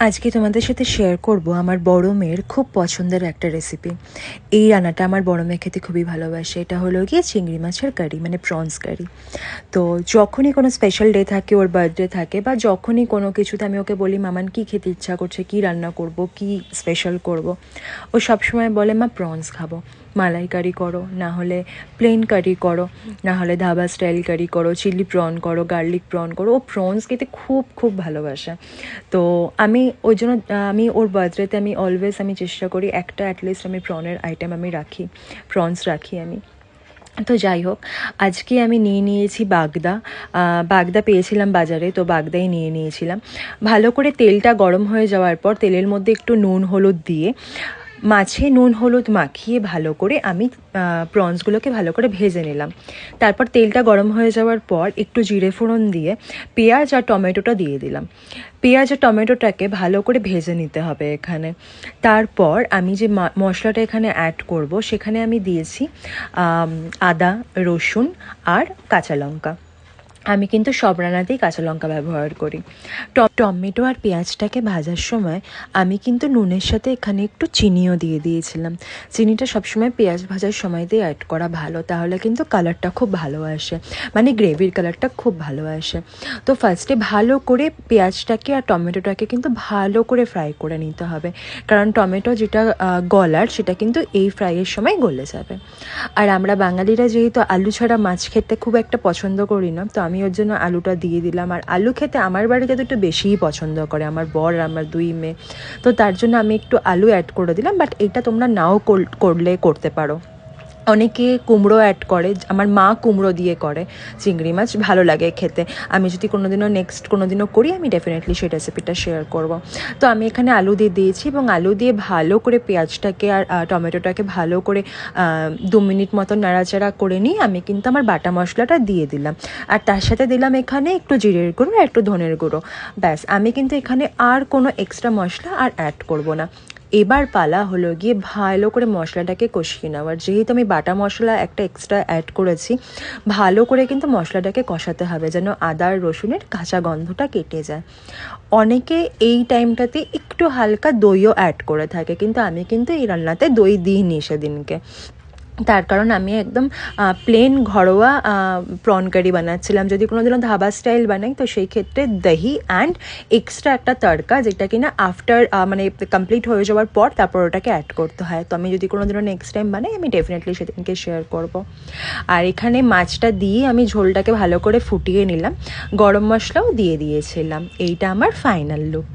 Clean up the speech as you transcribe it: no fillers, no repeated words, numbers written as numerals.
আজকে তোমাদের সাথে শেয়ার করব আমার বড় মেয়ের খুব পছন্দের একটা রেসিপি। এই রান্নাটা আমার বড় মেয়ে খেতে খুবই ভালোবাসে। এটা হলো গিয়ে চিংড়ি মাছের কারি, মানে প্রনস কারি। তো যখনই কোনো স্পেশাল ডে থাকে, ওর বার্থডে থাকে, বা যখনই কোনো কিছুতে আমি ওকে বলি মামান কী খেতে ইচ্ছা করছে, কী রান্না করব, কী স্পেশাল করব, ও সবসময় বলে মা প্রনস খাবো। মালাই কারি করো, না হলে প্লেন কারি করো, না হলে ধাবা স্টাইল কারি করো, চিলি প্রন করো, গার্লিক প্রন করো। ও প্রনস খেতে খুব খুব ভালোবাসে। তো আমি ওই জন্য আমি ওর বার্থডেতে আমি অলওয়েজ চেষ্টা করি একটা অ্যাটলিস্ট আমি প্রনের আইটেম আমি রাখি, প্রনস রাখি আমি। তো যাই হোক, আজকে আমি নিয়েছি বাগদা। বাগদা পেয়েছিলাম বাজারে, তো বাগদাই নিয়েছিলাম। ভালো করে তেলটা গরম হয়ে যাওয়ার পর তেলের মধ্যে একটু নুন হলুদ দিয়ে মাছে নুন হলুদ মাখিয়ে ভালো করে আমি প্রনসগুলোকে ভালো করে ভেজে নিলাম। তারপর তেলটা গরম হয়ে যাওয়ার পর একটু জিরে ফোড়ন দিয়ে পেঁয়াজ আর টমেটোটা দিয়ে দিলাম। পেঁয়াজ আর টমেটোটাকে ভালো করে ভেজে নিতে হবে এখানে। তারপর আমি যে মশলাটা এখানে অ্যাড করব, সেখানে আমি দিয়েছি আদা, রসুন আর কাঁচা লঙ্কা। আমি কিন্তু সব রান্নাতেই কাঁচা লঙ্কা ব্যবহার করি। টমেটো আর পেঁয়াজটাকে ভাজার সময় আমি কিন্তু নুনের সাথে এখানে একটু চিনিও দিয়ে দিয়েছিলাম। চিনিটা সবসময় পেঁয়াজ ভাজার সময়তেই অ্যাড করা ভালো, তাহলে কিন্তু কালারটা খুব ভালো আসে, মানে গ্রেভির কালারটা খুব ভালো আসে। তো ফার্স্টে ভালো করে পেঁয়াজটাকে আর টমেটোটাকে কিন্তু ভালো করে ফ্রাই করে নিতে হবে, কারণ টমেটো যেটা গলার সেটা কিন্তু এই ফ্রাইয়ের সময় গলে যাবে। আর আমরা বাঙালিরা যেহেতু আলু ছাড়া মাছ খেতে খুব একটা পছন্দ করি না, তো আমি ওর জন্য আলুটা দিয়ে দিলাম। আর আলু খেতে আমার বাড়িতে তো একটু বেশিই পছন্দ করে আমার বর আর আমার দুই মেয়ে, তো তার জন্য আমি একটু আলু অ্যাড করে দিলাম। বাট এটা তোমরা নাও করলে করতে পারো। অনেকে কুমড়ো অ্যাড করে, আমার মা কুমড়ো দিয়ে করে চিংড়ি মাছ, ভালো লাগে খেতে। আমি যদি কোনো দিনও করি, আমি ডেফিনেটলি সেই রেসিপিটা শেয়ার করব। তো আমি এখানে আলু দিয়ে দিয়েছি, এবং আলু দিয়ে ভালো করে পেঁয়াজটাকে আর টমেটোটাকে ভালো করে 2 মিনিট মতো নাড়াচাড়া করে নিয়ে আমি কিন্তু আমার বাটা মশলাটা দিয়ে দিলাম। আর তার সাথে দিলাম এখানে একটু জিরের গুঁড়ো আর একটু ধনের গুঁড়ো। ব্যাস, আমি কিন্তু এখানে আর কোনো এক্সট্রা মশলা আর অ্যাড করব না। এবার পালা হলো গিয়ে ভালো করে মশলাটাকে কষিয়ে নেওয়ার। যেহেতু আমি বাটা মশলা একটা এক্সট্রা অ্যাড করেছি, ভালো করে কিন্তু মশলাটাকে কষাতে হবে যেন আদা আর রসুনের কাঁচা গন্ধটা কেটে যায়। অনেকে এই টাইমটাতে একটু হালকা দইও অ্যাড করে থাকে, কিন্তু আমি কিন্তু এই রান্নাতে দই দিইনি সেদিনকে। তার কারণ আমি একদম প্লেন ঘরোয়া প্রন কারি বানাচ্ছিলাম। যদি কোনো দিনও ধাবা স্টাইল বানাই, তো সেই ক্ষেত্রে দহি অ্যান্ড এক্সট্রা একটা তড়কা, যেটা কিনা আফটার মানে কমপ্লিট হয়ে যাওয়ার পর তারপর ওটাকে অ্যাড করতে হয়। তো আমি যদি কোনো দিনও নেক্সট টাইম বানাই, আমি ডেফিনেটলি সেদিনকে শেয়ার করব। আর এখানে মাছটা দিয়ে আমি ঝোলটাকে ভালো করে ফুটিয়ে নিলাম, গরম মশলাও দিয়ে দিয়েছিলাম। এইটা আমার ফাইনাল লুক।